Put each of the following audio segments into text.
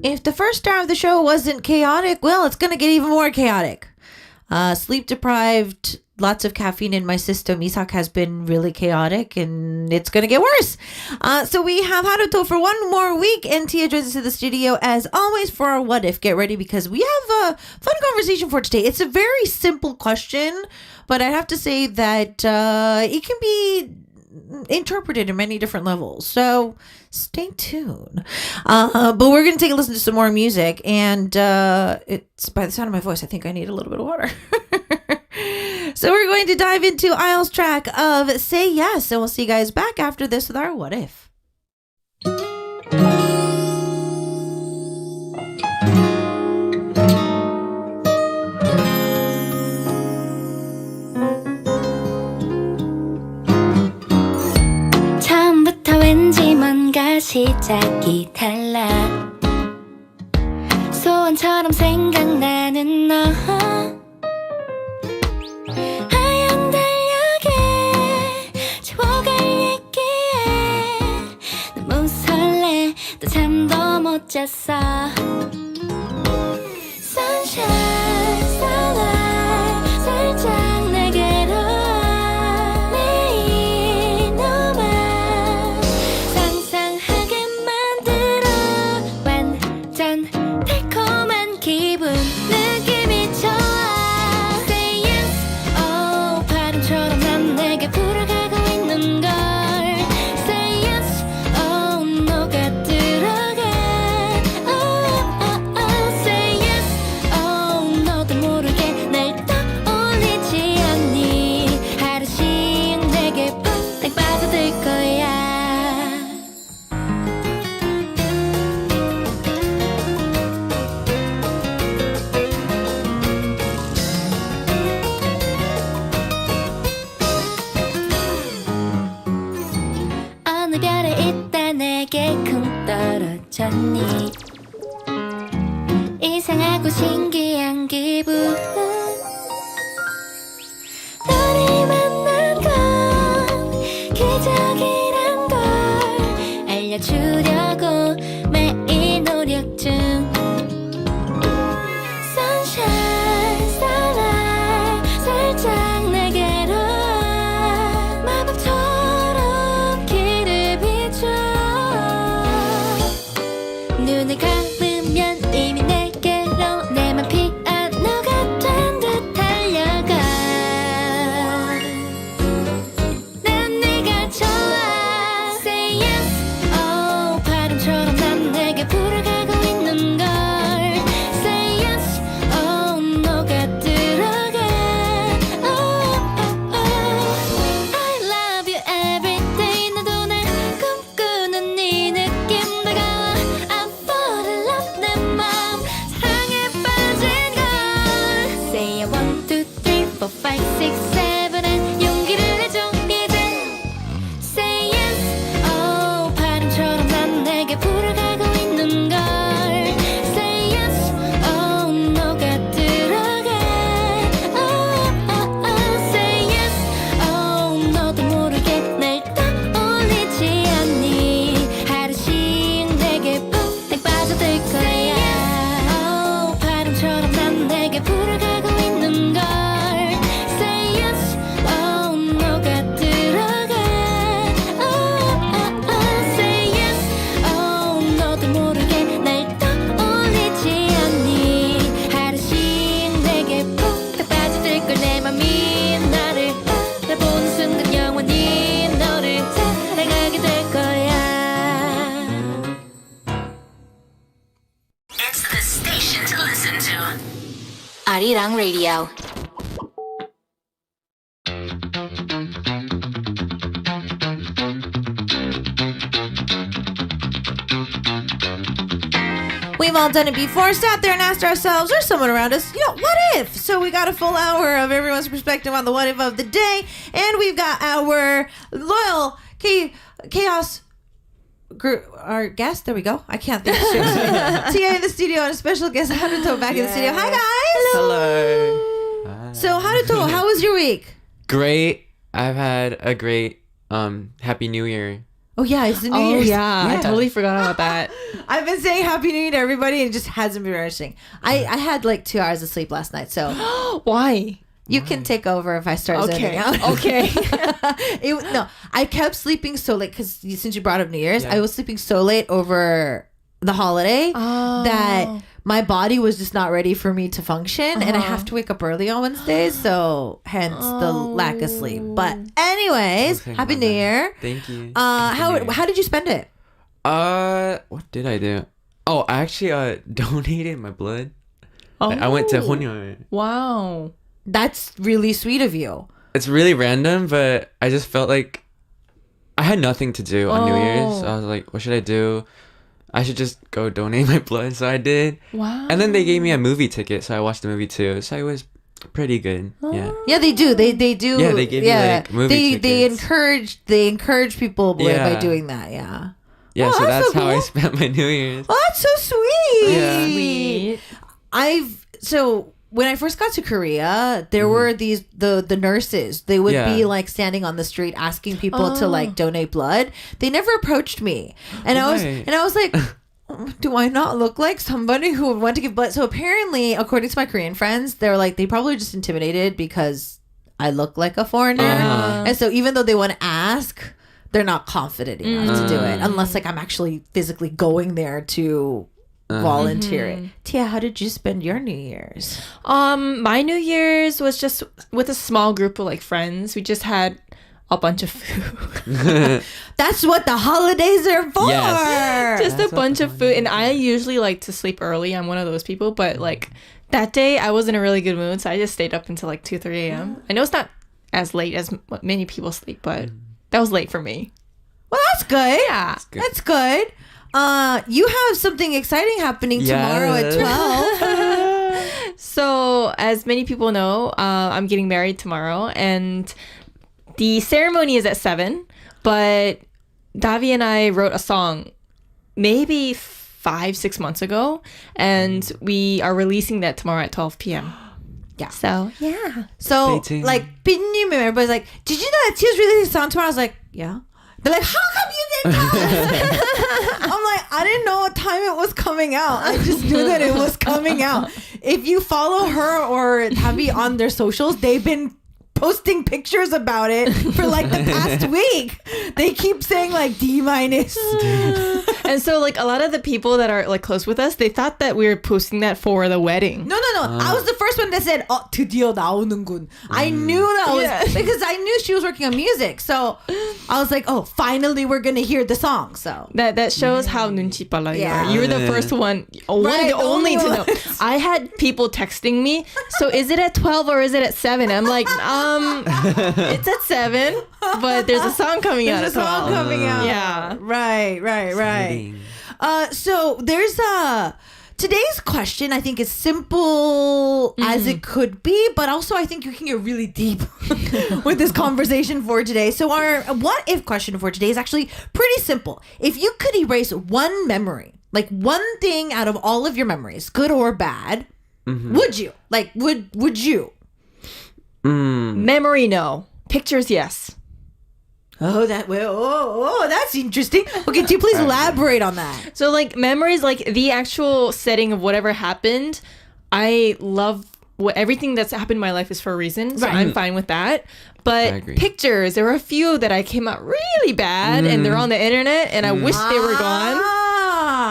if the first hour of the show wasn't chaotic, well, it's going to get even more chaotic. Sleep deprived, lots of caffeine in my system. Isak has been really chaotic, and it's going to get worse. So we have Haruto for one more week, and Tia joins us in the studio as always for our What If. Get ready because we have a fun conversation for today. It's a very simple question, but I have to say that it can be interpreted in many different levels. So stay tuned. But we're going to take a listen to some more music, and it's by the sound of my voice, I think I need a little bit of water. So we're going to dive into Isle's track of Say Yes, and we'll see you guys back after this with our What If. 처음부터 왠지 뭔가 시작이 달라 소원처럼 생각나는 너 하얀 달력에 지워갈 얘기에 너무 설레 또 잠도 못 잤어 Sunshine, starlight 살짝 내게로 내일 너만 상상하게 만들어 완전 달콤한 기분 느낌이 좋아 Say yes, oh 바람처럼 난 내게 불어가고 있는 걸 Say yes, oh 너가 들어가 oh, oh, oh. Say yes, oh 너도 모르게 날 떠올리지 않니 하루씩 내게 푹 빠져들 거야 어느 별에 있다 내게 쿵 떨어졌니 이상하고 신기한 기분 너를 만난 건 기적이란 걸 알려주려고 매일 노력 중 Sunshine, starlight 살짝 내게로 마법처럼 길을 비춰 눈을 감으면 이미 내게로 내 맘 피아노가 된 듯 달려가 난 네가 좋아 Say yes, oh 바람처럼 난 내게 불어가고 있는 걸 Say yes, oh 너가 들어가 oh, oh, oh. I love you every day 나도 날 꿈꾸는 네 느낌 다가와 I fall in love 내 맘 사랑에 빠진 걸 Say I want two, three, four, five, six, seven and 용기를 내줘 이제 Say yes, oh 바람처럼 난 내게 불어가고 있는 걸 Say yes, oh 너가 들어가 oh, oh, oh. Say yes, oh 너도 모르게 날 떠올리지 않니 하루씩 내게 푹 빠져들 거야 oh 바람처럼 난 내게 불어가고 있는 걸 Say yes, oh 너가 들어가 oh, oh, oh. Say yes, oh 너도 모르게 날 떠올리지 않니 하루씩 내게 푹 빠져들 걸 내 맘이 너를 바라보는 순간 영원히 너를 사랑하게 될 거야 It's the station to listen to. Arirang Radio We've all done it before, sat there and asked ourselves or someone around us, what if? So we got a full hour of everyone's perspective on the what if of the day, and we've got our loyal chaos group, our guest, there we go. I can't think straight. Tia in the studio and a special guest, Haruto, back in the studio. Hi, guys. Hello. Hi. So, Haruto, how was your week? Great. I've had a great Happy New Year. Oh yeah, it's the New Oh Year's. yeah, I totally forgot about that. I've been saying Happy New Year to everybody, and it just hasn't been registering. I had like 2 hours of sleep last night, so Why? you can take over if I start zoning out. Okay. I kept sleeping so late because since you brought up New Year's, Yeah. I was sleeping so late over the holiday that my body was just not ready for me to function, and I have to wake up early on Wednesdays, so hence the lack of sleep. But anyways, Okay, Happy my New bad. Year. Thank you. How did you spend it? What did I do? Oh, I actually donated my blood. I went to 혼혈. Wow. That's really sweet of you. It's really random, but I just felt like I had nothing to do on New Year's. So I was like, what should I do? I should just go donate my blood. So I did. Wow. And then they gave me a movie ticket, so I watched the movie too. So it was pretty good. Yeah. Yeah, they do. They do. Yeah, they give you, like, movie they tickets. they encourage people by Yeah. doing that. Yeah. Yeah, Oh, so that's that's so how I cool. spent my New Year's. Oh, that's so sweet. Yeah. Sweet. So when I first got to Korea, there were these the nurses. They would Yeah. be like standing on the street asking people to like donate blood. They never approached me, and I was like, do I not look like somebody who would want to give blood? So apparently, according to my Korean friends, they're like they probably just intimidated because I look like a foreigner, and so even though they want to ask, they're not confident enough to do it unless like I'm actually physically going there to volunteer it. Tia, how did you spend your New Year's? My New Year's was just with a small group of like friends. We just had a bunch of food. That's what the holidays are for. Yes. Just a bunch of food. And I usually like to sleep early. I'm one of those people. But like that day, I was in a really good mood. So I just stayed up until like 2, 3 a.m. I know it's not as late as what many people sleep, but that was late for me. Well, that's good. Yeah. Good. That's good. You have something exciting happening tomorrow at Yes. 12. So, as many people know, I'm getting married tomorrow, and the ceremony is at 7. But Davi and I wrote a song maybe 5-6 months ago, and we are releasing that tomorrow at 12 p.m. Yeah. So, yeah. So, Stay tuned. like, Pinyin, everybody's like, did you know that Tia's releasing a song tomorrow? I was like, yeah. They're like, how come you didn't tell us? I'm like, I didn't know what time it was coming out. I just knew that it was coming out. If you follow her or Tavi on their socials, they've been posting pictures about it for like the past week. They keep saying like D-. And so, like, a lot of the people that are, like, close with us, they thought that we were posting that for the wedding. No. I was the first one that said, 드디어 나오는군. I knew that was Yeah. because I knew she was working on music. So I was like, oh, finally we're going to hear the song. So That shows how 눈치 빨라 you Yeah. are. You were the first one, one of Right, the only to know. ones. I had people texting me, so is it at 12 or is it at 7? I'm like, it's at 7, but there's a song coming out there's at a 12. song coming out. Yeah. Right. Exciting. So there's today's question I think is simple as it could be, but also I think you can get really deep with this conversation for today. So our what if question for today is actually pretty simple. If you could erase one memory, like one thing out of all of your memories, good or bad, would you? Like would you? Memory, no. Pictures, yes. Oh, that's interesting. Okay, do you please elaborate on that? So, like, memories, like, the actual setting of whatever happened, I love everything that's happened in my life is for a reason. So Right. I'm fine with that. But agree. pictures, there were a few that I came out really bad and they're on the internet and I wish they were gone.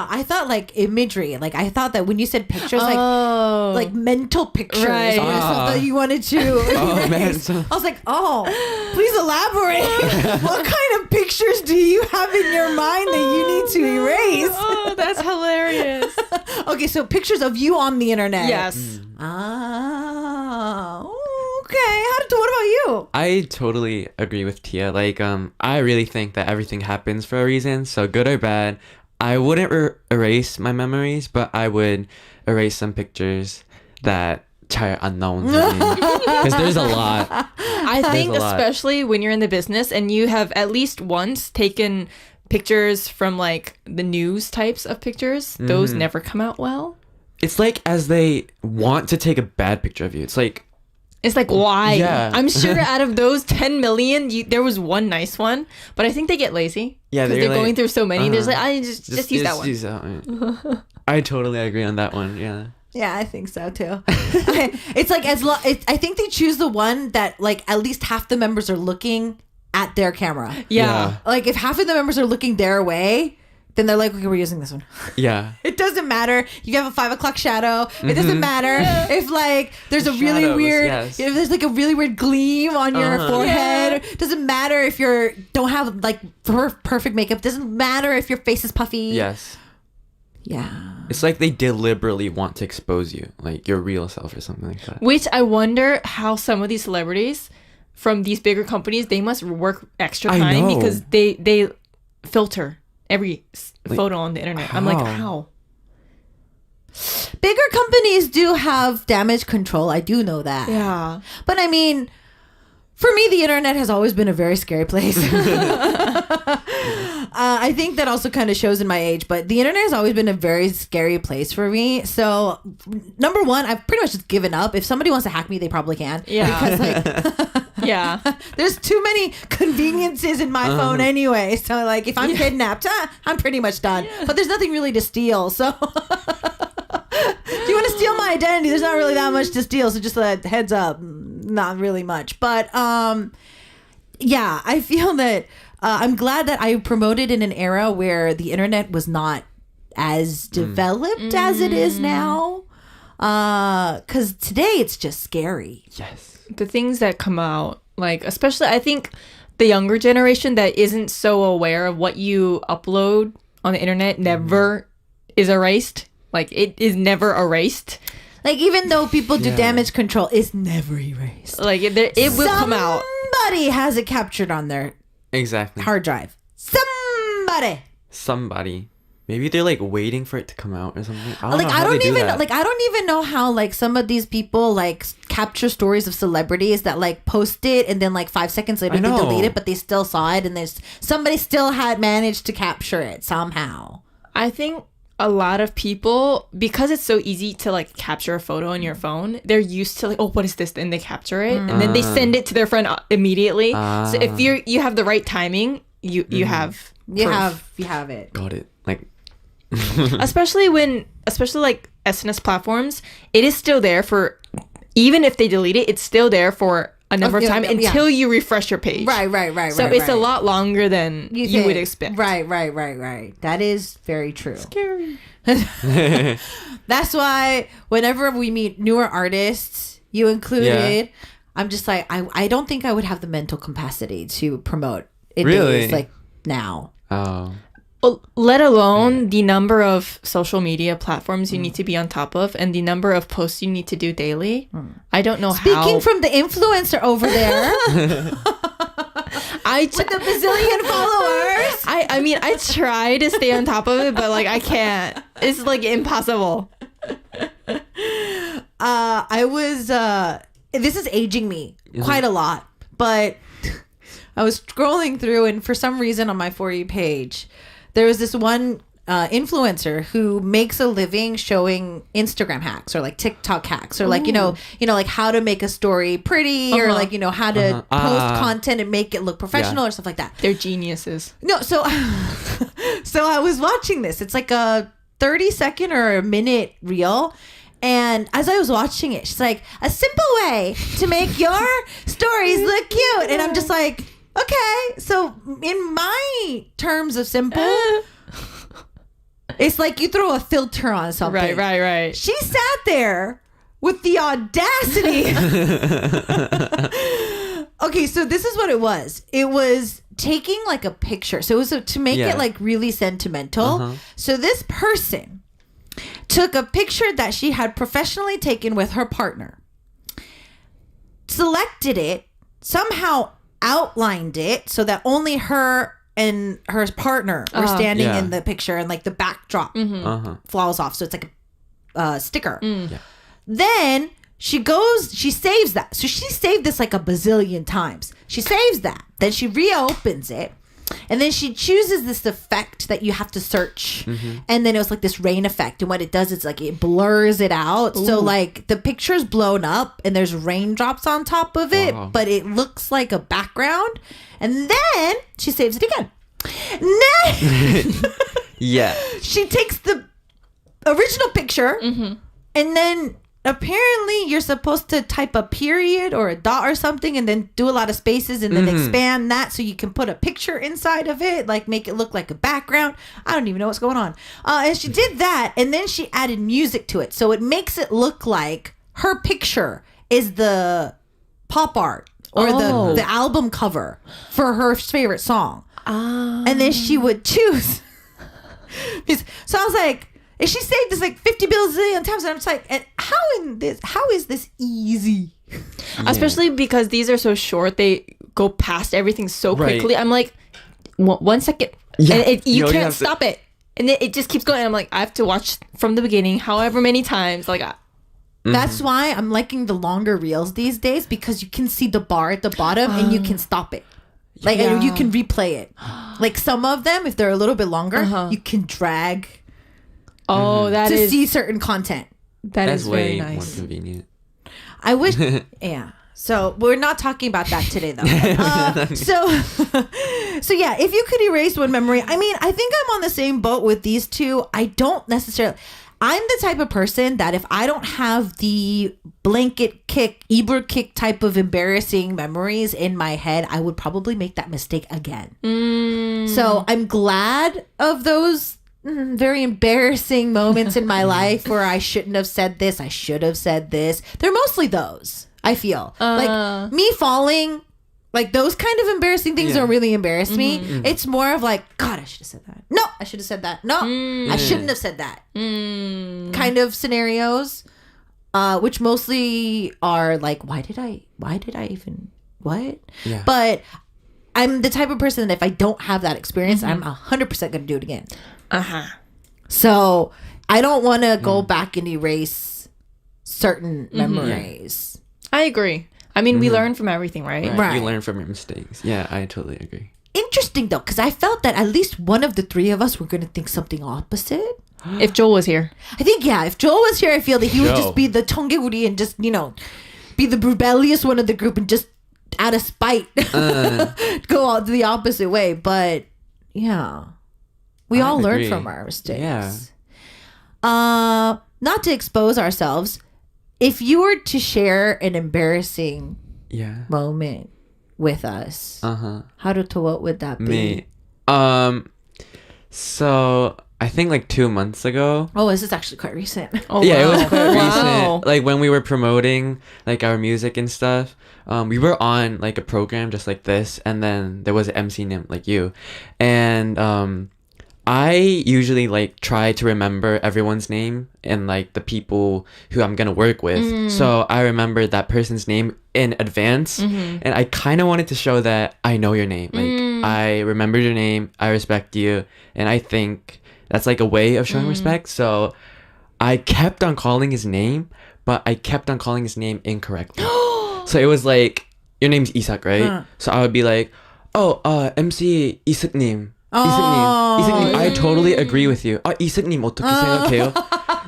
I thought like imagery. Like I thought that when you said pictures, Oh. like mental pictures Right. or stuff that you wanted to. Oh, man. erase. I was like, oh, please elaborate. What kind of pictures do you have in your mind that you need to erase? Oh, that's hilarious. Okay, so pictures of you on the internet. Yes. Okay. What about you? I totally agree with Tia. Like, I really think that everything happens for a reason. So good or bad, I wouldn't erase my memories, but I would erase some pictures that 잘 안 나오는 because there's a lot. I think a lot. especially when you're in the business and you have at least once taken pictures from like the news types of pictures, those never come out well. It's like as they want to take a bad picture of you. It's like It's like, why? Yeah. I'm sure out of those 10 million, there was one nice one, but I think they get lazy. Yeah, because they're going through so many. There's like, I just use that one. Use that one. I totally agree on that one. Yeah. Yeah, I think so too. It's like I think they choose the one that like at least half the members are looking at their camera. Yeah. Like if half of the members are looking their way, then they're like, okay, we're using this one. Yeah. It doesn't matter. You have a 5 o'clock shadow. It doesn't matter if like there's a really Shadows, weird, yes. if there's like a really weird gleam on your forehead. It doesn't matter if you don't have like perfect makeup. It doesn't matter if your face is puffy. Yes. Yeah. It's like they deliberately want to expose you, like your real self or something like that. Which I wonder how some of these celebrities from these bigger companies, they must work extra I time know. because they filter every photo on the internet. I'm like, how? how? Bigger companies do have damage control. I do know that. Yeah. But I mean, for me, the internet has always been a very scary place. I think that also kind of shows in my age, but the internet has always been a very scary place for me. So, number one, I've pretty much just given up. If somebody wants to hack me, they probably can. Yeah. Because, like, Yeah. there's too many conveniences in my phone anyway. So, like, if I'm kidnapped, I'm pretty much done. But there's nothing really to steal. So, if you want to steal my identity, there's not really that much to steal. So, just a heads up, not really much. But, yeah, I feel that I'm glad that I promoted in an era where the internet was not as developed as it is now. Because today it's just scary. Yes. The things that come out, like, especially I think the younger generation that isn't so aware of what you upload on the internet never is erased. Like, it is never erased. Like, even though people do damage control, it's never erased. Like, it will come out. Somebody has it captured on their Exactly. hard drive. Somebody. Maybe they're like waiting for it to come out or something. I don't Like know I how don't they do even that. like I don't even know how like some of these people like capture stories of celebrities that like post it and then like 5 seconds later I they know. delete it, but they still saw it and there's somebody still had managed to capture it somehow. I think a lot of people, because it's so easy to like capture a photo on your phone, they're used to like, oh, what is this? And they capture it and then they send it to their friend immediately. So if you have the right timing, you have proof. You have it. Got it. Like especially like SNS platforms, it is still there for, even if they delete it, it's still there for a number of time until you refresh your page. Right. So it's a lot longer than you would expect. Right. That is very true. Scary. That's why whenever we meet newer artists, you included, I'm just like, I don't think I would have the mental capacity to promote in Really? days like now. oh. Well, let alone the number of social media platforms you need to be on top of and the number of posts you need to do daily. I don't know how. Speaking from the influencer over there with the bazillion followers. I mean, I try to stay on top of it, but like I can't. It's like impossible. I was this is aging me quite a lot, but I was scrolling through and for some reason on my For You page there was this one influencer who makes a living showing Instagram hacks or like TikTok hacks or like you know like how to make a story pretty or like how to post content and make it look professional or stuff like that. They're geniuses. No, so I was watching this. It's like a 30-second or a minute reel. And as I was watching it, she's like, a simple way to make your stories look cute. And I'm just like, okay. So in my terms of simple, it's like you throw a filter on something. Right. She sat there with the audacity. Okay, so this is what it was. It was taking like a picture. So it was to make it like really sentimental. So this person took a picture that she had professionally taken with her partner, selected it, somehow outlined it so that only her and her partner were standing in the picture and like the backdrop falls off. So it's like a sticker. Then she saves that. So she saved this like a bazillion times. She saves that. Then she reopens it And then she chooses this effect that you have to search. And then it was like this rain effect. And what it does is like it blurs it out. So like the picture's blown up and there's raindrops on top of it, but it looks like a background. And then she saves it again. Then Yeah. she takes the original picture and then apparently you're supposed to type a period or a dot or something and then do a lot of spaces and then expand that so you can put a picture inside of it, like make it look like a background. I don't even know what's going on. And she did that and then she added music to it. So it makes it look like her picture is the pop art or the album cover for her favorite song. And then she would choose. So I was like, and she saved this like 50 billion times, and I'm just like, and how is this easy? Especially because these are so short, they go past everything so quickly. I'm like, 1 second, and you can't stop it, and it just keeps going. I'm like, I have to watch from the beginning, however many times. Like, that's why I'm liking the longer reels these days because you can see the bar at the bottom and you can stop it. Like and you can replay it. Like some of them, if they're a little bit longer, you can drag. That to is see certain content. That's way very nice. more convenient. I wish, yeah. So we're not talking about that today, though. So yeah, if you could erase one memory, I mean, I think I'm on the same boat with these two. I don't necessarily. I'm the type of person that if I don't have the blanket kick, Eber kick type of embarrassing memories in my head, I would probably make that mistake again. So I'm glad of those very embarrassing moments in my life where I shouldn't have said this. I should have said this. They're mostly those, I feel. Like me falling, like those kind of embarrassing things don't really embarrass me. It's more of like, God, I should have said that. No, I should have said that. No, I shouldn't have said that. Kind of scenarios, which mostly are like, why did I even, what? Yeah. But I'm the type of person that if I don't have that experience, I'm 100% going to do it again. So I don't want to go back and erase certain memories. I agree. I mean, we learn from everything, right? Right. You learn from your mistakes. Yeah, I totally agree. Interesting though, because I felt that at least one of the three of us were going to think something opposite. If Joel was here. I think, yeah, if Joel was here, I feel that he would just be the Cheonggyeuri and just, be the rebellious one of the group and just out of spite go all the opposite way. But yeah, we all learn agree. from our mistakes. Yeah. Not to expose ourselves, if you were to share an embarrassing moment with us, Haruto, what would that be? Me. So I think like 2 months ago. Oh, this is actually quite recent. Oh, Yeah, wow. it was quite Wow. recent. Like when we were promoting like our music and stuff, we were on like a program just like this, and then there was an MC named like you, and I usually like try to remember everyone's name and like the people who I'm gonna work with. So I remembered that person's name in advance, and I kind of wanted to show that I know your name. Like I remember your name, I respect you, and I think that's like a way of showing respect. So I kept on calling his name, but I kept on calling his name incorrectly. So it was like, your name's Isak, right? So I would be like, oh, MC 이삭님. 이삭님, I totally agree with you. 이삭님 어떻게 생각해요?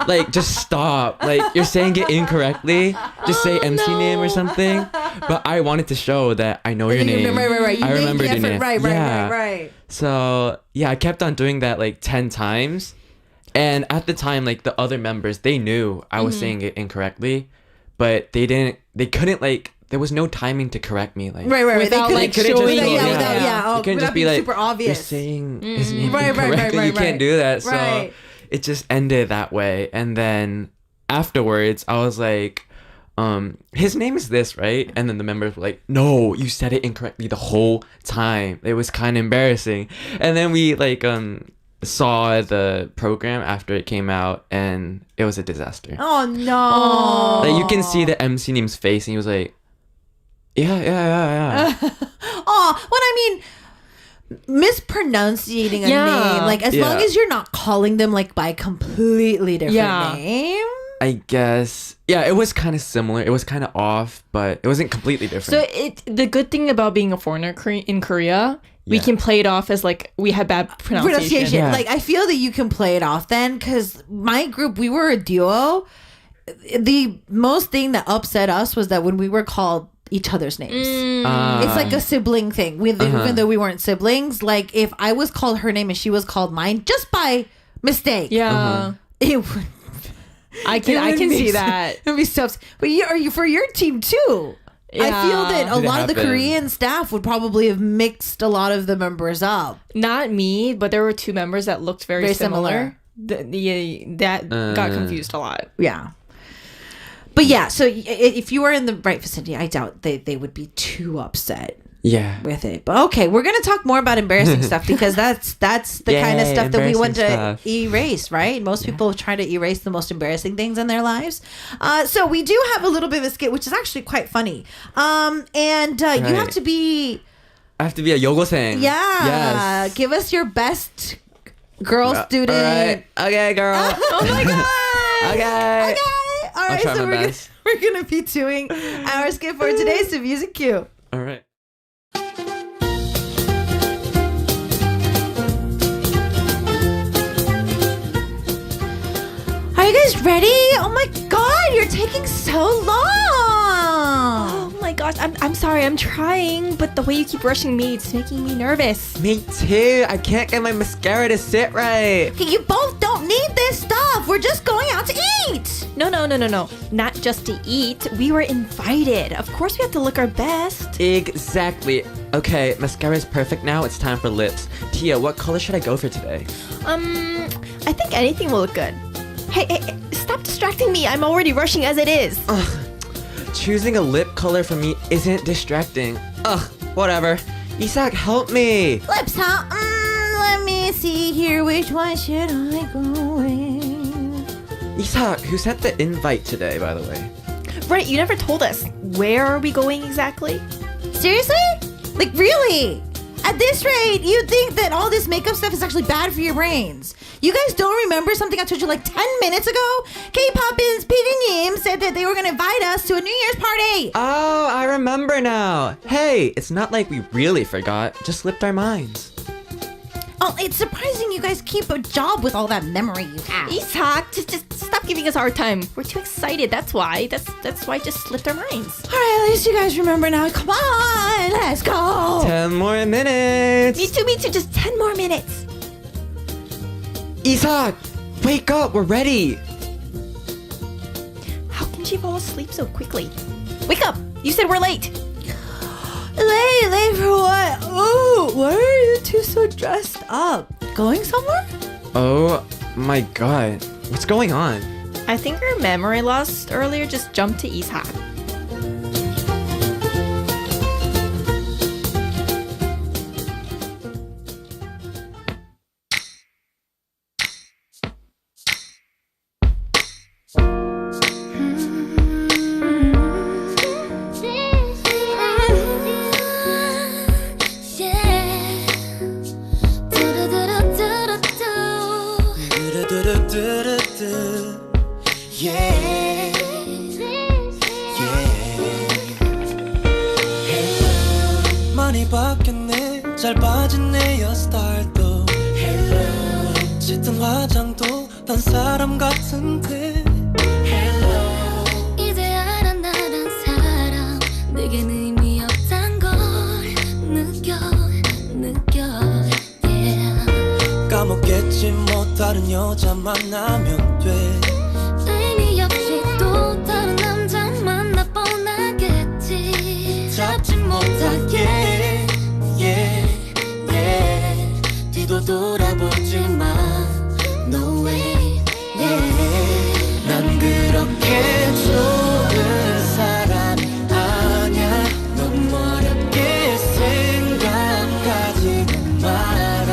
Like, just stop. Like, you're saying it incorrectly. Just say MC name or something. But I wanted to show that I know your name. Right. I remember your name. Right. So, yeah, I kept on doing that like 10 times. And at the time, like, the other members, they knew I was saying it incorrectly. But they couldn't, like, there was no timing to correct me. Like, Right. Without, They couldn't like, just showing be, it. You couldn't just be like, super obvious. you're saying his name Right, incorrectly. You can't do that. So Right. it just ended that way. And then afterwards, I was like, his name is this, right? And then the members were like, no, you said it incorrectly the whole time. It was kind of embarrassing. And then we like saw the program after it came out, and it was a disaster. Oh no! Like, you can see the MC name's face, and he was like, yeah. Oh, what I mean, mispronunciating a name, like as long as you're not calling them like by a completely different name. I guess, yeah, it was kind of similar. It was kind of off, but it wasn't completely different. So the good thing about being a foreigner in Korea we Yeah. can play it off as like we had bad pronunciation. Yeah. Like, I feel that you can play it off then, because my group, we were a duo. The most thing that upset us was that when we were called each other's names. It's like a sibling thing. Even though we weren't siblings, like if I was called her name and she was called mine just by mistake, Yeah. it would. I can see that. It'd be so. But are you for your team too? I feel that a Did it lot of the happen? Korean staff would probably have mixed a lot of the members up. Not me, but there were two members that looked very, Very similar. That got confused a lot. Yeah. But yeah, so if you were in the right vicinity, I doubt they would be too upset Yeah. with it. But okay, we're gonna talk more about embarrassing stuff, because that's the kind of Yay, stuff that we want to embarrassing stuff. erase, right? Most people try to erase the most embarrassing things in their lives. So we do have a little bit of a skit, which is actually quite funny. You have to be I have to be a yogoseng. Yes. give us your best girl student. All right. Okay, girl. Oh my god. Okay. All right, try so my best. we're gonna be doing our skit for today. So music cue. All right. Are you guys ready? Oh my god, you're taking so long. Oh my gosh, I'm sorry, I'm trying, but the way you keep rushing me, it's making me nervous. Me too. I can't get my mascara to sit right. Okay, you both don't need this stuff. We're just going out to eat. No. Not just to eat. We were invited. Of course we have to look our best. Exactly. Okay, mascara is perfect now. It's time for lips. Tia, what color should I go for today? I think anything will look good. Hey, stop distracting me. I'm already rushing as it is. Choosing a lip color for me isn't distracting. Whatever. Isak, help me. Lips, huh? Let me see here. Which one should I go with? Isak, who sent the invite today, by the way? Right, you never told us. Where are we going exactly? Seriously? Like, really? At this rate, you'd think that all this makeup stuff is actually bad for your brains. You guys don't remember something I told you like 10 minutes ago? Kpoppin's Pidinim said that they were going to invite us to a New Year's party. Oh, I remember now. Hey, it's not like we really forgot. Just slipped our minds. Oh, it's surprising you guys keep a job with all that memory you have. Isak, just stop giving us a hard time. We're too excited. That's why. That's why it just slipped our minds. All right, at least you guys remember now. Come on, let's go. 10 more minutes. Me too. Just 10 more minutes. Isak, wake up. We're ready. How can she fall asleep so quickly? Wake up! You said we're late. Late for what? Oh, why are you two so dressed up? Going somewhere? Oh my god. What's going on? I think her memory loss earlier just jumped to Isak. 많이 바뀌었네 잘 빠진 내 헤어스타일도 짙은 화장도 딴 사람 같은데 이제 알아 나란 사람 내겐 의미 없단 걸 느껴 yeah. 까먹겠지 뭐 다른 여자 만나면 돼 의미 없이 또 다른 남자 만나 뻔하겠지 잡지 못하게 뒤도 돌아보지 마 No way 난 그렇게 좋은 사람이 아냐 너무 어렵게 생각하지는 마라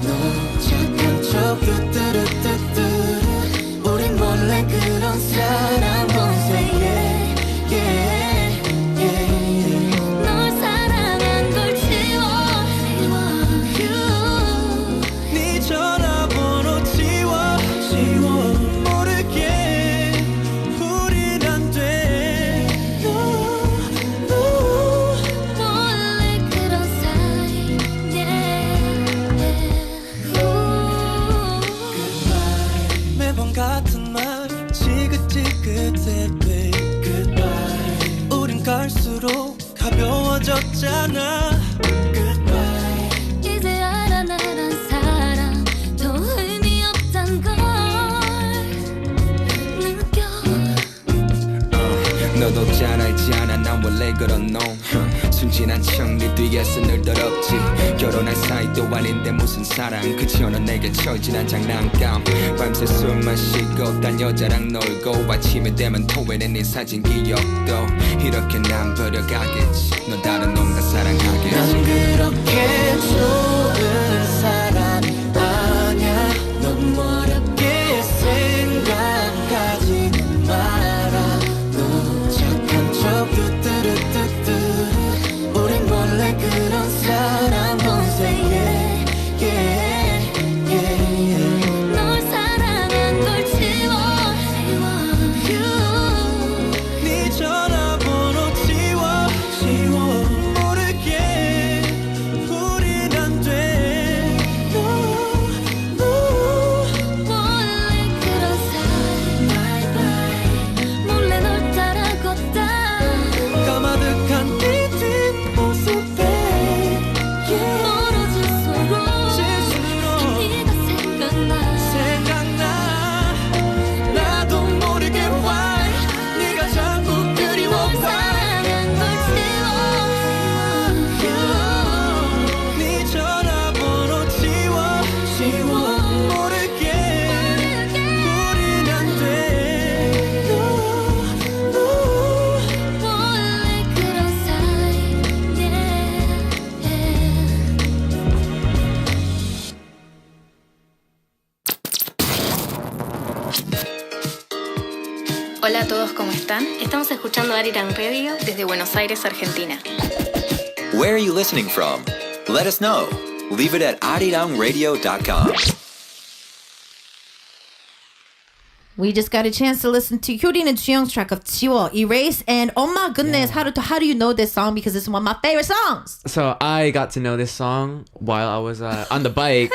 너 착한 척 뚜뚜루뚜뚜루 우린 원래 그런 사람 Don't say 널 사랑한 걸 지워 You 네 진한 척네 뒤에서 늘 더럽지 결혼할 사이도 아닌데 무슨 사랑 그치 어느 내게 처진한 장난감 밤새 술 마시고 딴 여자랑 놀고 아침에 되면 토해낸 네 사진 기억도 이렇게 난 버려가겠지 넌 다른 놈과 사랑하겠지 난 그렇게 좋은 사람이 아냐 너무 어렵게 생각하지는 마라 너 착한 척 뚜뚜루뚜뚜 우린 원래 그런 사람 Don't say yeah, yeah, yeah. 널 사랑한 걸 지워 네 전화번호 지워 모르게 우린 안돼 원래 그런 사람 몰래 널 따라 걷다 까마득한 네 뒷모습에 멀어질수록 네가 생각나 나도 모르게 why 네가 자꾸 그리워 사랑한 걸 지워 네 전화번호 지워 모르게 우린 안돼 원래 그런 사이 Hola a todos, ¿cómo están? Estamos escuchando Arirang Radio desde Buenos Aires, Argentina. Where are you listening from? Let us know. Leave it at arirangradio.com. We just got a chance to listen to Hyodin and Jiyoung's track of Chiwo, Erase, and oh my goodness, Haruto, how do you know this song? Because it's one of my favorite songs. So I got to know this song while I was on the bike,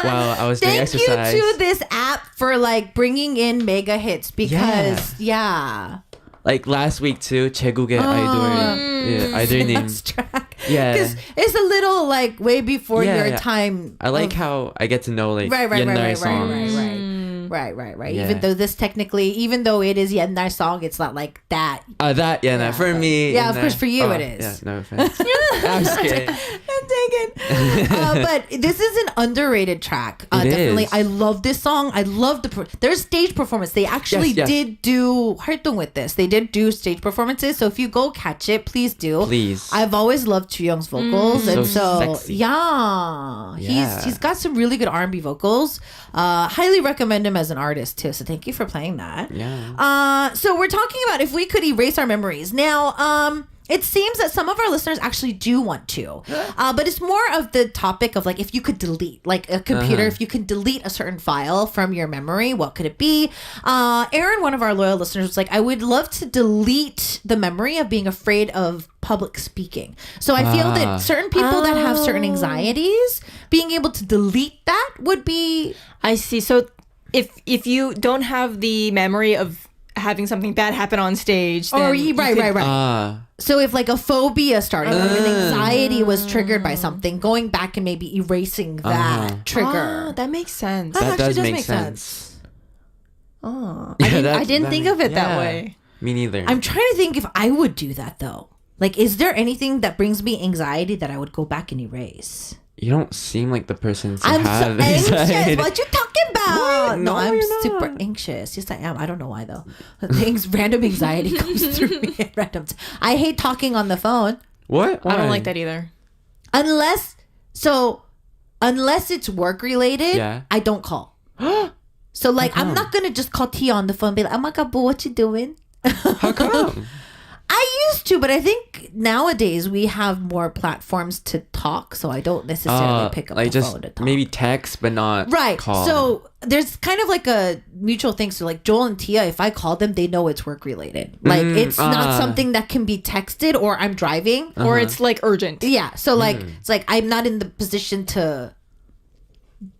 while I was doing Thank exercise. you to this app for like bringing in mega hits because, yeah. Like last week too, 제국의 아이돌, 아이돌님. Last track. Yeah. Because it's a little like way before your time. I like how I get to know like Right. 옛날 songs. Right. Yeah. Even though this technically, even though it is 옛날 song, it's not like that. No, for me. Yeah, of 옛날- course, for you it is. Yeah, no offense. I'm just kidding. I'm taken. But this is an underrated track. It Definitely. is. I love this song. I love their stage performance. They actually Yes. did do 활동 with this. They did do stage performances. So if you go catch it, please do. Please. I've always loved Chuyoung's vocals. And So so, sexy. yeah. Yeah. He's got some really good R&B vocals. Highly recommend him as an artist too. So thank you for playing that. Yeah. So we're talking about if we could erase our memories. Now, it seems that some of our listeners actually do want to, but it's more of the topic of like if you could delete, like a computer, if you can delete a certain file from your memory, what could it be? Aaron, one of our loyal listeners, was like, I would love to delete the memory of being afraid of public speaking. So I feel that certain people that have certain anxieties, being able to delete that would be... I see. So if you don't have the memory of having something bad happen on stage, then Right. So if like a phobia started, or an anxiety was triggered by something, going back and maybe erasing that trigger. that makes sense. That That actually does make sense. Oh, Yeah, I didn't think of it that yeah. way. Me neither. I'm trying to think if I would do that though. Like, is there anything that brings me anxiety that I would go back and erase? You don't seem like the person to I'm so have anxious. anxiety. What you talking about? What? No, No, I'm you're super not. anxious. Yes, I am. I don't know why though. Random anxiety comes through me at random. I hate talking on the phone What? I don't Why? like that either. unless it's work related. Yeah. I don't call. So like, I'm not gonna just call Tia on the phone and be like, "Oh my god, boo, what you doing?" How come? I used to, but I think nowadays we have more platforms to talk, so I don't necessarily pick up like the just phone to talk. maybe text, but not Right. call. So there's kind of like a mutual thing. So like Joel and Tia, if I call them, they know it's work related. Like it's not something that can be texted or I'm driving. Or it's like urgent. Yeah. So like it's like I'm not in the position to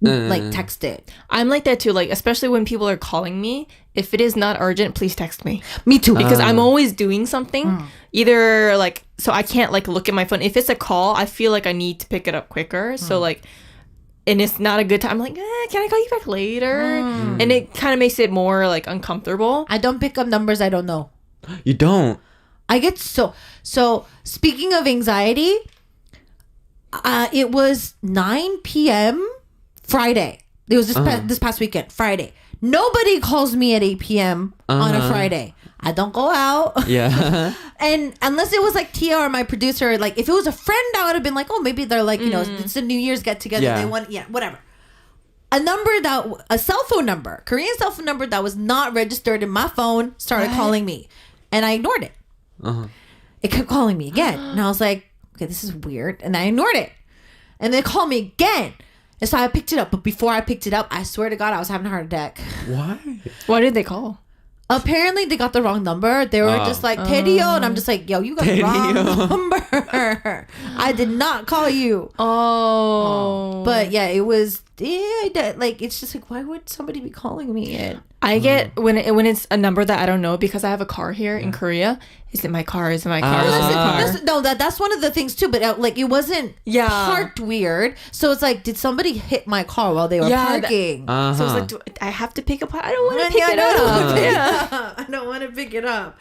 like text it. I'm like that too. Like, especially when people are calling me, if it is not urgent, please text me. Me too. Because I'm always doing something. Either like, so I can't like look at my phone. If it's a call, I feel like I need to pick it up quicker. So like, and it's not a good time. I'm like, can I call you back later? And it kind of makes it more like uncomfortable. I don't pick up numbers I don't know. You don't. I get so speaking of anxiety, it was 9 p.m. Friday. It was this past weekend, Friday. Nobody calls me at 8 p.m. on a Friday. I don't go out. Yeah. And unless it was like Tia or my producer, like if it was a friend, I would have been like, oh, maybe they're like, you know, it's a New Year's get together. Yeah. They want, whatever. A cell phone number, Korean cell phone number that was not registered in my phone started calling me, and I ignored it. It kept calling me again, and I was like, okay, this is weird, and I ignored it, and they called me again. And so I picked it up, but before I picked it up, I swear to God, I was having a heart attack. Why? Why did they call? Apparently, they got the wrong number. They were just like, Tedio, and I'm just like, yo, you got the wrong number. I did not call you. But yeah, it was, like, it's just like, why would somebody be calling me it? I get when it's a number that I don't know because I have a car here in Korea. Is it my car? Is it my car? Is it my car? That's one of the things too. But like, it wasn't parked weird. So it's like, did somebody hit my car while they were parking? So it's like, do I have to pick up? I don't want to pick it up. I don't want to pick it up.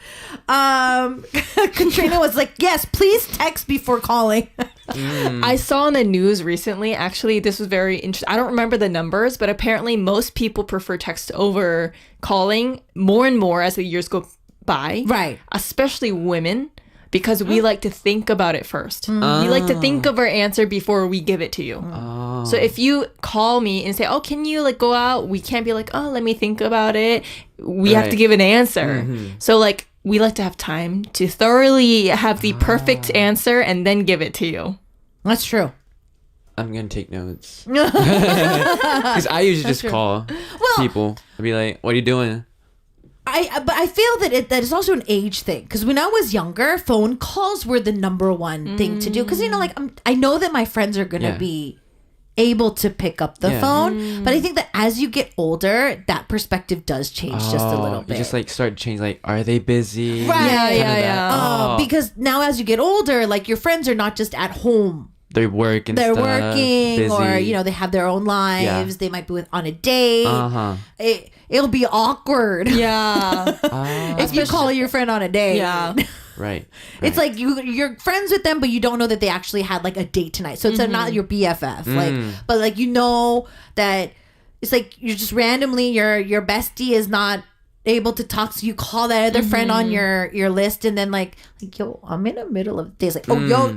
Katrina was like, yes, please text before calling. I saw on the news recently, actually, this was very interesting. I don't remember the numbers, but apparently most people prefer text over calling more and more as the years go by. Right. Especially women, because we like to think about it first. We like to think of our answer before we give it to you. So if you call me and say, oh, can you like go out? We can't be like, oh, let me think about it. We have to give an answer. So like, we like to have time to thoroughly have the perfect answer and then give it to you. That's true. I'm going to take notes. Because I usually just call people. I'd be like, what are you doing? But I feel that that is also an age thing. Because when I was younger, phone calls were the number one thing to do. Because, you know, like, I know that my friends are going to be able to pick up the phone. But I think that as you get older, that perspective does change just a little bit. You just like start to change, like, are they busy? Right. Yeah. Because now as you get older, like, your friends are not just at home. They work and They're stuff, working, busy. or you know, they have their own lives. They might be on a date. It'll be awkward. Yeah. If you call your friend on a date. Yeah. Right. It's like you're friends with them, but you don't know that they actually had like a date tonight. So it's not your BFF. Like, but like, you know that it's like you're just randomly your bestie is not able to talk, so you call that other friend on your list, and then like yo, I'm in the middle of the day. It's like, oh yo,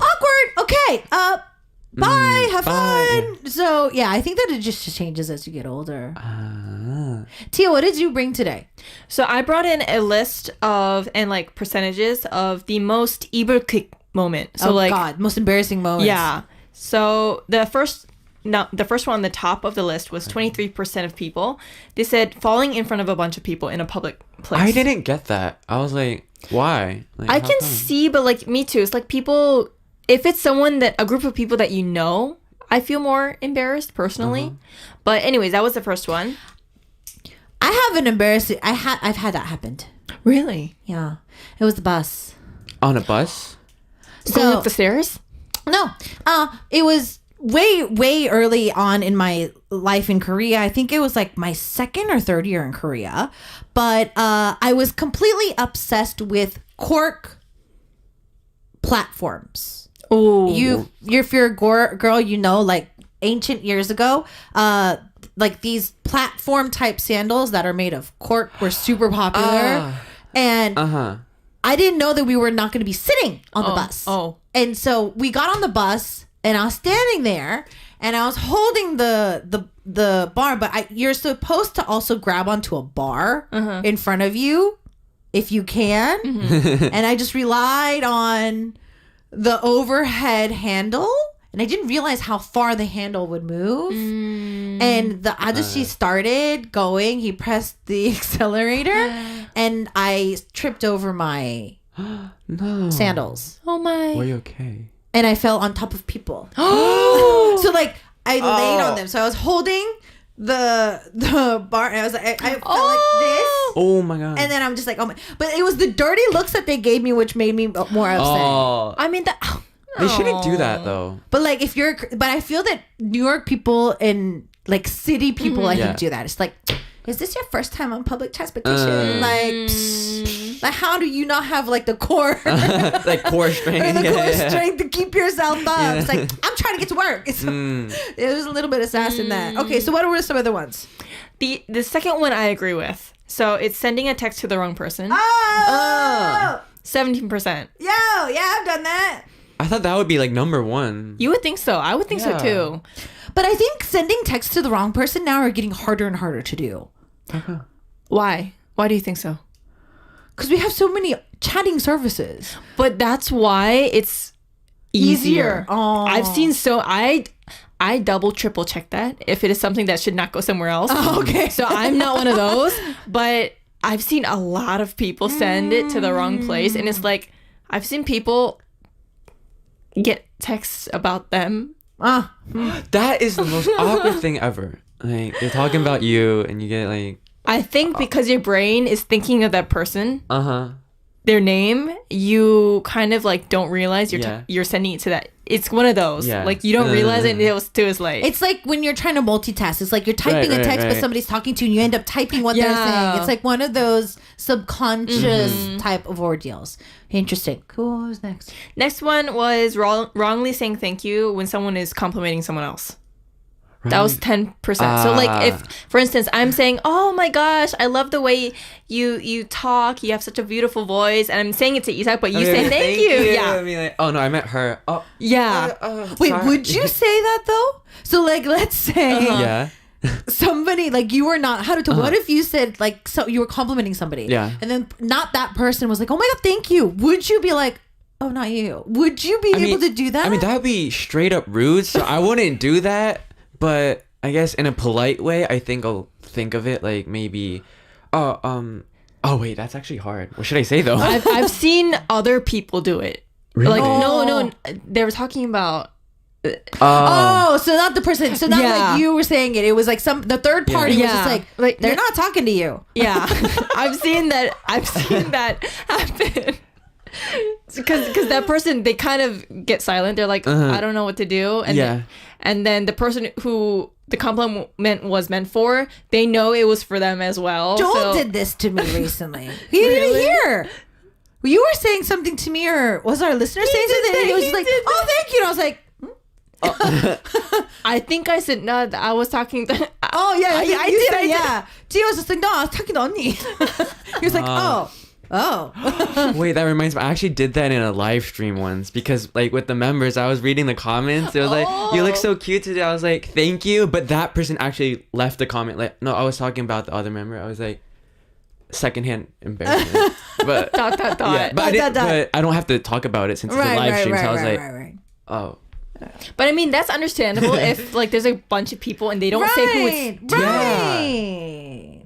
awkward. Okay. Bye. Have fun. So yeah, I think that it just changes as you get older. Tia, what did you bring today? So I brought in a list of and like percentages of the most 이불킥 moment. So oh like God, most embarrassing moments. Yeah. So the first one on the top of the list was 23% of people. They said falling in front of a bunch of people in a public place. I didn't get that. I was like, why? Like, I how can come? see, but like me too. It's like people, if it's a group of people that you know, I feel more embarrassed personally. But anyways, that was the first one. I have an embarrassing. I've had that happen. Really? Yeah, it was the bus. On a bus? Going up the stairs? No, it was way early on in my life in Korea. I think it was like my second or third year in Korea. But I was completely obsessed with cork platforms. Oh, if you're a girl, you know, like ancient years ago, like these platform type sandals that are made of cork were super popular. And I didn't know that we were not going to be sitting on the bus. And so we got on the bus, and I was standing there, and I was holding the bar, but you're supposed to also grab onto a bar in front of you if you can. And I just relied on the overhead handle, and I didn't realize how far the handle would move. And the ajashi started going. He pressed the accelerator, and I tripped over my sandals. Oh my. Were you okay? And I fell on top of people. So like I laid on them. So I was holding the bar, and I was like, I felt like this. Oh my God. And then I'm just like, oh my. But it was the dirty looks that they gave me which made me more upset. I mean, they shouldn't do that though. But like but I feel that New York people and like city people I think do that. It's like, is this your first time on public transportation? Like, how do you not have like the core like core strength. or the core Yeah. strength to keep yourself up? Yeah. It's like, I'm trying to get to work. It was a little bit of sass in that. Okay, so what were some other ones? The second one I agree with. So it's sending a text to the wrong person. Oh! 17%. Yo, yeah, I've done that. I thought that would be like number one. You would think so. I would think so Yeah. too. But I think sending texts to the wrong person now are getting harder and harder to do. Why? Why do you think so? Because we have so many chatting services. But that's why it's easier. Oh. I've seen I double triple check that if it is something that should not go somewhere else. Oh, okay. So I'm not one of those, but I've seen a lot of people send it to the wrong place, and it's like I've seen people get texts about them. That is the most awkward thing ever. Like they're talking about you and you get like I think because your brain is thinking of that person, their name, you kind of like don't realize you're sending it to that. It's one of those. Yeah. Like you don't realize it until it's late. It's like when you're trying to multitask. It's like you're typing a text, but somebody's talking to you and you end up typing what they're saying. It's like one of those subconscious type of ordeals. Interesting. Cool. What was next? Next one was wrongly saying thank you when someone is complimenting someone else. That was 10%. So like if, for instance, I'm saying, oh my gosh, I love the way you talk. You have such a beautiful voice. And I'm saying it to Isak, but you say thank you. Yeah. I mean, like, oh no, I meant her. Oh, yeah. Wait, sorry. would you say that though? So like, let's say Yeah. somebody, like you were not, Haruto, what if you said like, so you were complimenting somebody. Yeah. And then not that person was like, oh my God, thank you. Would you be like, oh, not you. Would you be able to do that? I mean, that would be straight up rude. So I wouldn't do that. But I guess in a polite way, I think I'll think of it like maybe, oh wait, that's actually hard. What should I say though? I've seen other people do it. Really? Like no, they were talking about. Oh, so not the person. So not Yeah. like you were saying it. It was like the third party was just Yeah. like they're not talking to you. Yeah, I've seen that happen. Because that person, they kind of get silent. They're like, I don't know what to do. And then the person who the compliment was meant for, they know it was for them as well. Joel did this to me recently. He didn't hear. You were saying something to me, or was our listener saying something? And he was just like, oh, thank you. And I was like, I think I said, no, I was talking to... oh, yeah. I you did, said, I did. yeah. Gio was just like, no, I was talking to Oni. He was like, oh. Wait, that reminds me. I actually did that in a live stream once because, like, with the members, I was reading the comments. It was like, "You look so cute today." I was like, "Thank you," but that person actually left a comment. Like, no, I was talking about the other member. I was like, secondhand embarrassment. But yeah, but I don't have to talk about it since it's a live stream. So I was like, oh. But I mean, that's understandable if like there's a bunch of people and they don't say who it's to. Right.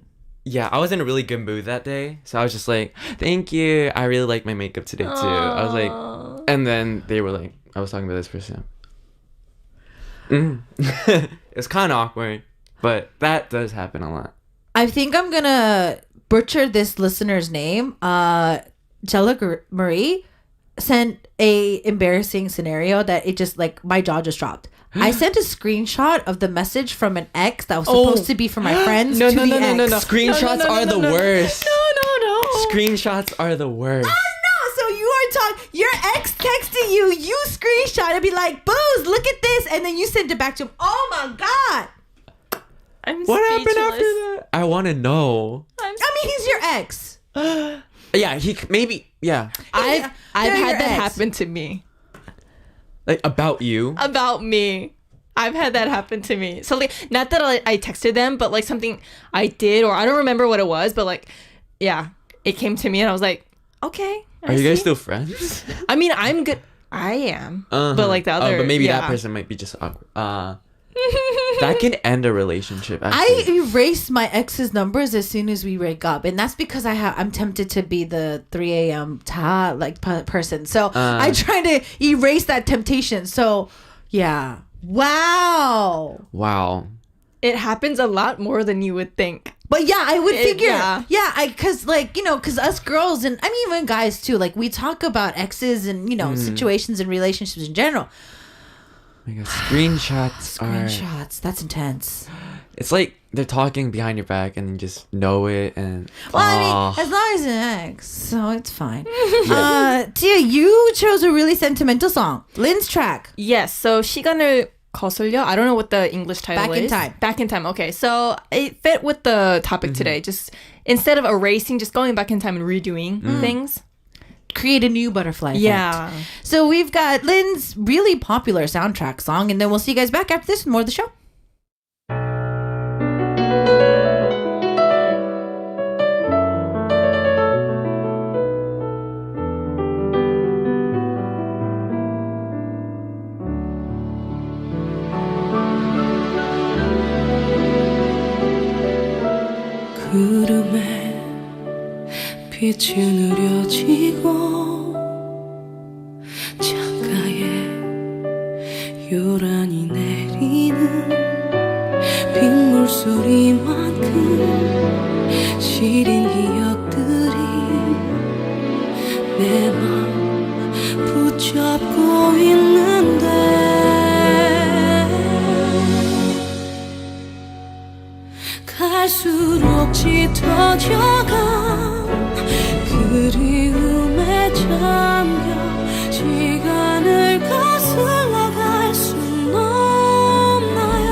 Yeah, I was in a really good mood that day. So I was just like, thank you. I really like my makeup today too. I was like, and then they were like, I was talking about this person. It was kind of awkward, but that does happen a lot. I think I'm going to butcher this listener's name. Jella Marie sent a embarrassing scenario that it just like my jaw just dropped. I sent a screenshot of the message from an ex that was supposed to be for my friends No. Screenshots are the worst. No. Screenshots are the worst. So you are talking, your ex texting you screenshot and be like, Booze, look at this. And then you send it back to him. Oh my God. I'm What speechless. happened after that? I want to know. I mean, he's your ex. Yeah, he maybe. Yeah, I've They're your had that ex. happen to me. like about you. About me. I've had that happen to me. So like, not that I texted them, but like something I did, or I don't remember what it was, but like, yeah, it came to me and I was like, okay. Are you guys still friends? I mean, I'm good. I am. But like the other. but maybe yeah. that person might be just awkward. That can end a relationship. I Actually. erased my ex's numbers as soon as we break up, and that's because I'm tempted to be the 3 a.m. person. So I try to erase that temptation. So yeah, wow. It happens a lot more than you would think. But yeah, I would figure. Yeah. Because us girls and I mean even guys too, like we talk about exes and situations and relationships in general. Oh my God, screenshots. That's intense. it's like they're talking behind your back and you just know it. And Well, I mean, as long as it's an ex, so it's fine. Tia, you chose a really sentimental song. Lynn's track. Yes, so 시간을 거슬려? I don't know what the English title is. Back in Time. Back in Time. Okay, so it fit with the topic today. Just instead of erasing, just going back in time and redoing things. Create a new butterfly effect. Yeah. So we've got Lynn's really popular soundtrack song, and then we'll see you guys back after this with more of the show. 구름에 빛이 느려지고 창가에 요란히 내리는 빗물 소리만큼 시린 기억들이 내 맘 붙잡고 있는데 갈수록 짙어져간 그리움에 잠겨 시간을 거슬러 갈 순 없나요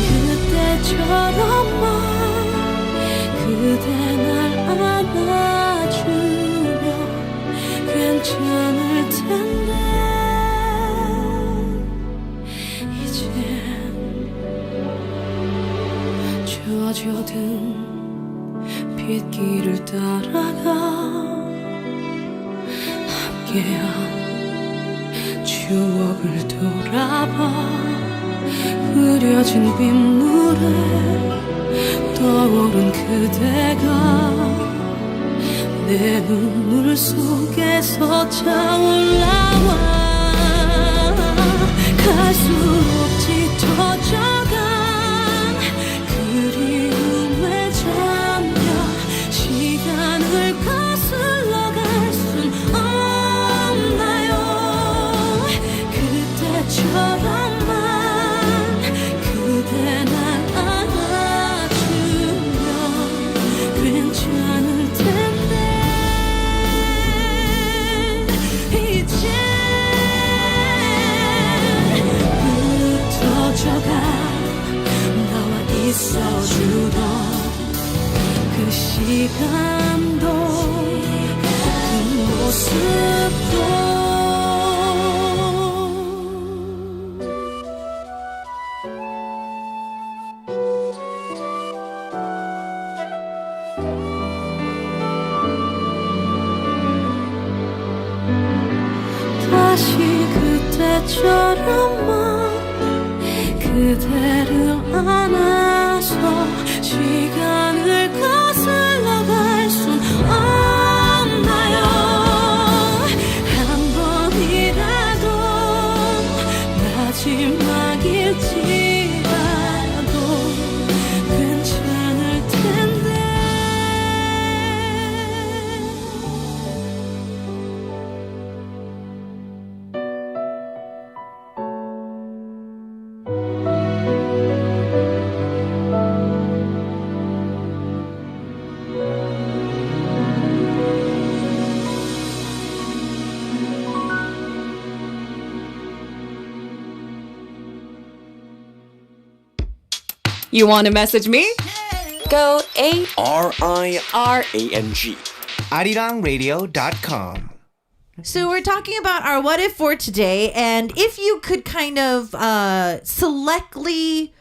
그때처럼만 그대 날 안아주면 괜찮을 텐데 이젠 젖어든 빗길을 따라가 함께한 추억을 돌아봐 흐려진 빗물에 떠오른 그대가 내 눈물 속에서 차올라와 갈수록 짙어져가 그리움에 잠겨 시간을 거슬러 갈 순 없나요 그때처럼만 그대 날 안아주면 괜찮을 텐데 이제 흩어져가 있어주던 그 시간도 그 모습도 다시 그때처럼만 그대를 안아서 시간을 거슬러 갈 순 없나요 한 번이라도 마지막일지라도 괜찮을 텐데 You want to message me? Go RIRANG. ArirangRadio.com. So we're talking about our what if for today, and if you could kind of selectively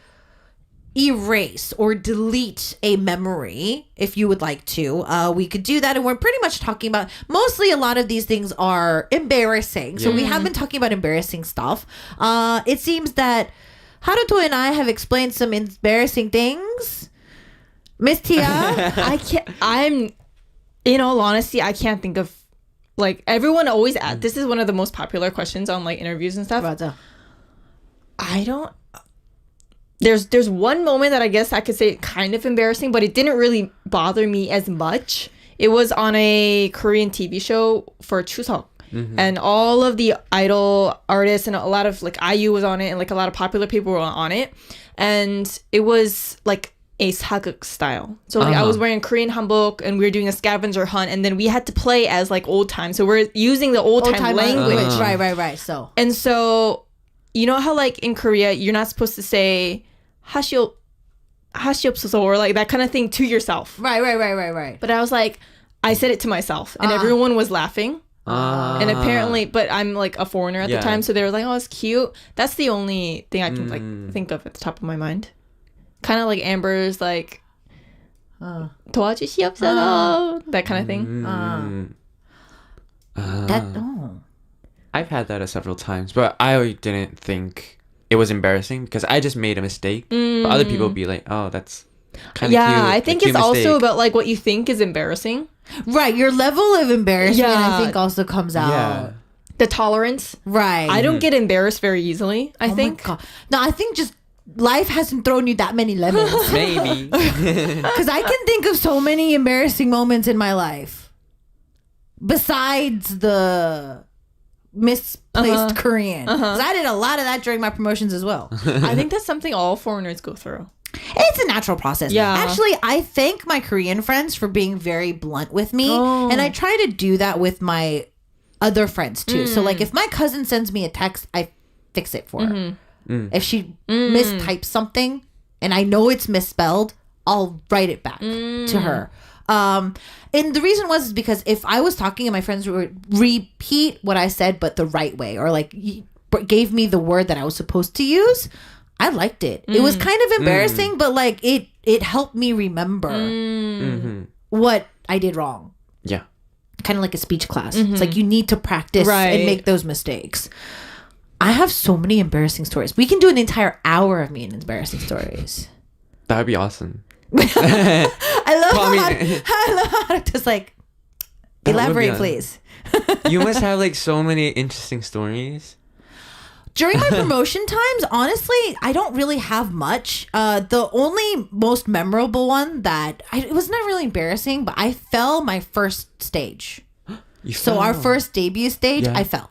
erase or delete a memory, if you would like to, we could do that. And we're pretty much talking about, mostly a lot of these things are embarrassing. So we have been talking about embarrassing stuff. It seems that Haruto and I have explained some embarrassing things. Miss Tia? In all honesty, I can't think of, like, everyone always asks, this is one of the most popular questions on, like, interviews and stuff. 맞아. I don't, there's one moment that I guess I could say kind of embarrassing, but it didn't really bother me as much. It was on a Korean TV show for Chuseok. and all of the idol artists and a lot of like IU was on it, and like a lot of popular people were on it, and it was like a sageuk style. So like I was wearing Korean hanbok and we were doing a scavenger hunt, and then we had to play as like old time. So we're using the old time language. Right. So you know how like in Korea you're not supposed to say 하시옵소서 or like that kind of thing to yourself. Right. But I was like, I said it to myself, and everyone was laughing. And apparently, but I'm like a foreigner at the time, so they were like, "Oh, it's cute." That's the only thing I can like think of at the top of my mind. Kind of like Amber's like 도와주시옵소서, that kind of thing. I've had that several times, but I didn't think it was embarrassing because I just made a mistake. But other people would be like, "Oh, that's kind of cute." Yeah, I think a it's cute also mistake. about like what you think is embarrassing. Right, your level of embarrassment I think also comes out. Yeah. The tolerance. Right. I don't get embarrassed very easily, I think. My God. No, I think just life hasn't thrown you that many lemons. Maybe. Because I can think of so many embarrassing moments in my life. Besides the misplaced Korean. 'Cause I did a lot of that during my promotions as well. I think that's something all foreigners go through. It's a natural process. Yeah. Actually, I thank my Korean friends for being very blunt with me. And I try to do that with my other friends too. So like if my cousin sends me a text, I fix it for her. If she mistypes something and I know it's misspelled, I'll write it back to her. And the reason was because if I was talking and my friends would repeat what I said but the right way, or like gave me the word that I was supposed to use, I liked it. It was kind of embarrassing, but like it helped me remember what I did wrong. Yeah. Kind of like a speech class. It's like you need to practice and make those mistakes. I have so many embarrassing stories. We can do an entire hour of me in embarrassing stories. That would be awesome. I love how to just like That would elaborate, be please. You must have like so many interesting stories. During my promotion times, honestly, I don't really have much. The only most memorable one it was not really embarrassing, but I fell my first stage. So our first debut stage, I fell.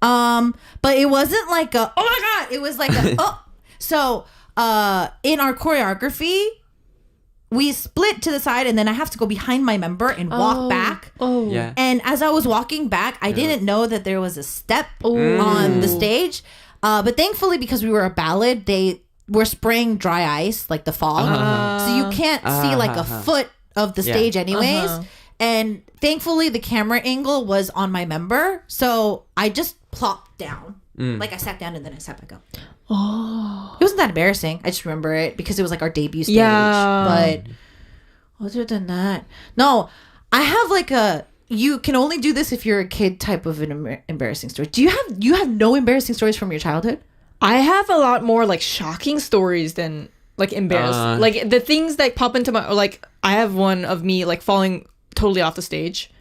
But it wasn't like a, oh my God, it was like a, oh. So in our choreography, we split to the side and then I have to go behind my member and walk back. Yeah. And as I was walking back, I didn't know that there was a step on the stage. But thankfully, because we were a ballad, they were spraying dry ice, like the fog. So you can't see like a foot of the stage anyways. And thankfully, the camera angle was on my member. So I just plopped down. Like I sat down and then I sat back up. It wasn't that embarrassing. I just remember it because it was like our debut stage. But other than that, no, I have like you can only do this if you're a kid type of an embarrassing story. Do you have no embarrassing stories from your childhood? I have a lot more like shocking stories than like embarrassing. Like the things that pop into my, like I have one of me like falling totally off the stage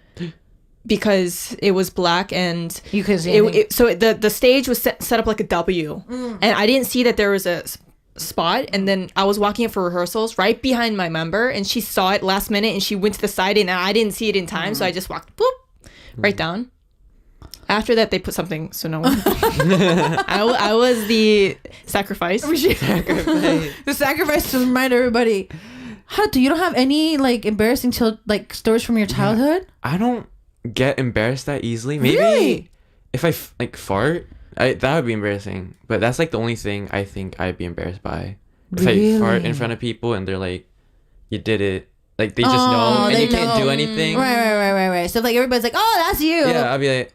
because it was black and You couldn't see anything. so the stage was set up like a W, and I didn't see that there was a spot, and then I was walking it for rehearsals right behind my member, and she saw it last minute and she went to the side and I didn't see it in time, so I just walked right down. After that they put something so no one I was the sacrifice. The sacrifice to remind everybody. Haruto, you don't have any like embarrassing stories from your childhood? I don't get embarrassed that easily. Maybe Really? if I like fart, that would be embarrassing. But that's like the only thing I think I'd be embarrassed by. If I fart in front of people and they're like, "You did it," like they just know and you can't do anything. Right. So like everybody's like, "Oh, that's you." Yeah, I'd be like,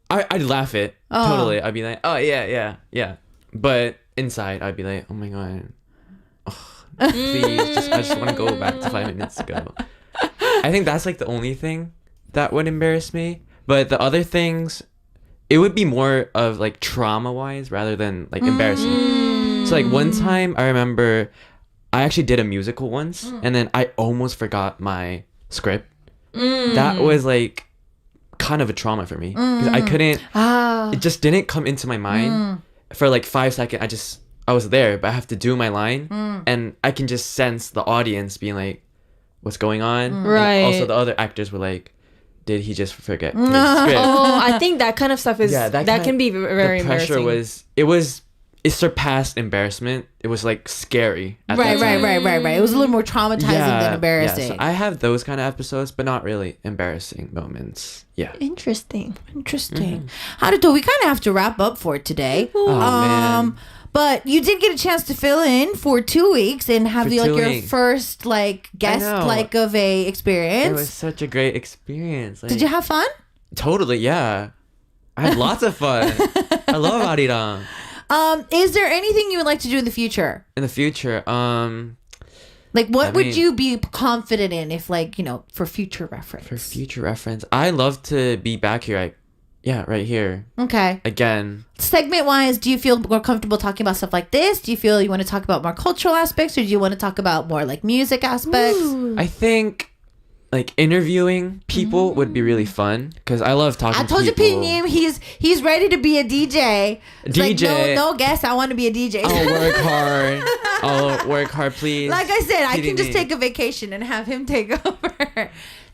I'd laugh it totally. I'd be like, "Oh yeah." But inside, I'd be like, "Oh my God, please, I just want to go back to 5 minutes ago." I think that's like the only thing that would embarrass me. But the other things, it would be more of like trauma wise rather than like embarrassing. So like one time I remember I actually did a musical once and then I almost forgot my script. That was like kind of a trauma for me because I couldn't, it just didn't come into my mind for like 5 seconds. I was there, but I have to do my line and I can just sense the audience being like, what's going on? Right. And also the other actors were like, did he just forget his script? Oh, I think that kind of stuff is Yeah, that kind can of- be very the pressure embarrassing. it surpassed embarrassment. It was like scary. At Right. that time. It was a little more traumatizing than embarrassing. So I have those kind of episodes, but not really embarrassing moments. Yeah. Interesting. Interesting. Haruto, we kind of have to wrap up for today. Oh man. But you did get a chance to fill in for 2 weeks and have For like 2 your weeks. first like guest know. like of a It experience. was such a great experience. Did you have fun? Totally, yeah. I had lots of fun. I love Arirang. Is there anything you would like to do in the future? In the future, Like what I would mean- you be confident in if like, for future reference? for future reference, I love to be back here. Right here Okay. again. Segment wise, do you feel more comfortable talking about stuff like this? Do you feel you want to talk about more cultural aspects, or do you want to talk about more like music aspects? I think like interviewing people would be really fun because I love talking I told to you, people. Pinyim, he's ready to be a DJ. It's DJ. Like, no guess, I want to be a DJ. I'll work hard. I'll work hard, please. Like I said, I can Kidding just me. take a vacation and have him take over.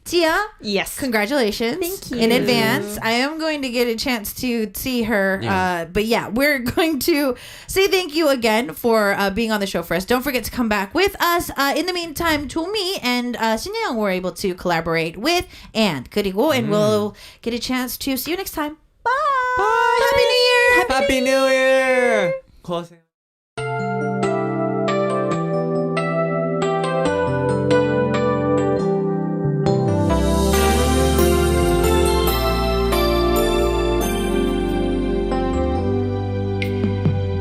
Tia, Yes. congratulations. Thank you. In advance. I am going to get a chance to see her. Yeah. But yeah, we're going to say thank you again for being on the show for us. Don't forget to come back with us. In the meantime, Tomi and Shinyeong were able to collaborate with and 그리고 and we'll get a chance to see you next time. Bye. Happy New Year. Happy New Year. Closing.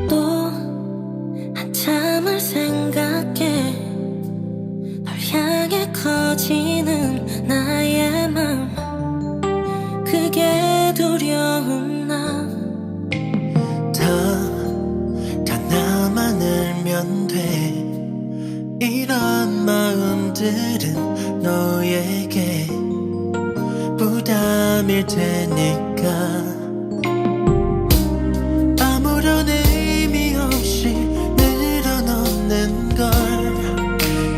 또 한참을 생각해 널 향해 커지는 나의 맘 그게 두려운 나 다 나만 알면 돼 이런 마음들은 너에게 부담일 테니까 아무런 의미 없이 늘어놓는 걸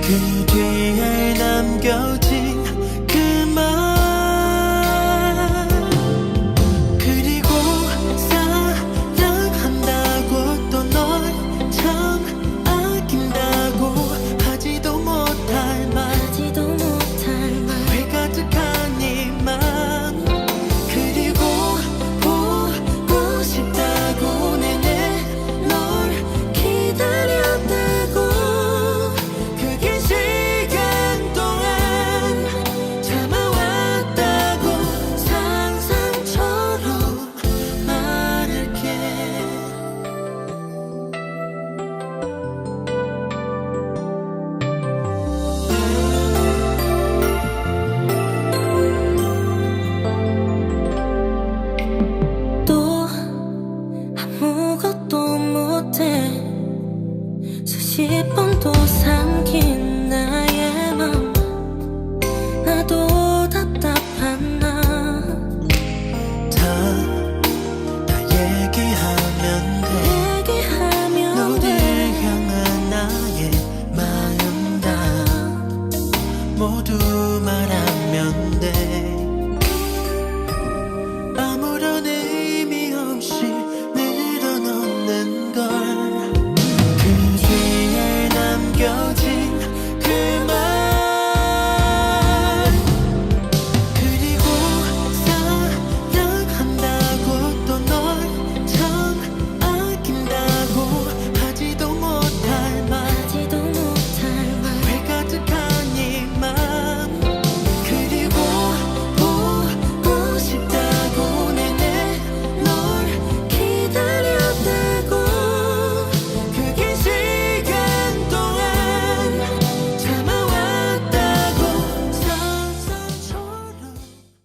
그 뒤에 남겨진 그 말 그리고 사랑한다고 또 널 참 아낀다고 하지도 못할 말 왜 가득한 이맘 그리고 보고 싶다고 내내 널 기다렸다고 그게 시간 동안 참아왔다고 상상처럼 말할게 또 아무것도 못해 수십 번도 삼킨